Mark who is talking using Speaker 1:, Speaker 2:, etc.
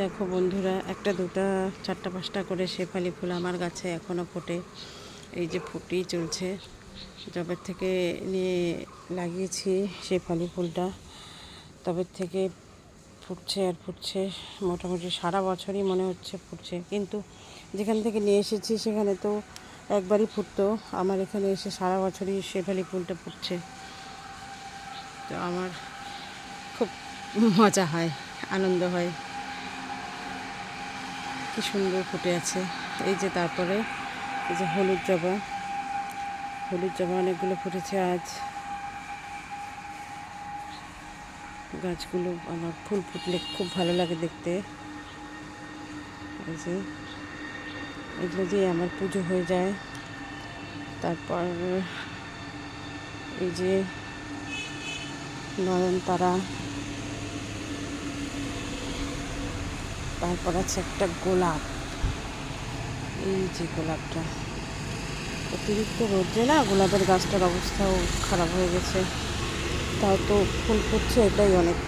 Speaker 1: দেখো বন্ধুরা, একটা দুটা চারটা পাঁচটা করে শেফালি ফুল আমার গাছে এখনও ফোটে। এই যে ফুটেই চলছে, যবে থেকে নিয়ে লাগিয়েছি শেফালি ফুলটা তবে থেকে ফুটছে আর ফুটছে। মোটামুটি সারা বছরই মনে হচ্ছে ফুটছে, কিন্তু যেখান থেকে নিয়ে এসেছি সেখানে তো একবারই ফুটতো। আমার এখানে এসে সারা বছরই শেফালি ফুলটা ফুটছে, তো আমার খুব মজা হয়, আনন্দ হয়। কি সুন্দর ফুটে আছে। এই যে তারপরে এই যে হলুদ জবা অনেকগুলো ফুটেছে আজ। গাছগুলো আমার ফুল ফুটলে খুব ভালো লাগে দেখতে। এই যে এগুলো দিয়ে আমার পুজো হয়ে যায়। তারপর এই যে নয়নতারা, তারপর আছে একটা গোলাপ। এই যে গোলাপটা, অতিরিক্ত রোদ্রে না গোলাপের গাছটার অবস্থাও খারাপ হয়ে গেছে, তাও তো ফুল ফুটছে, এটাই অনেক।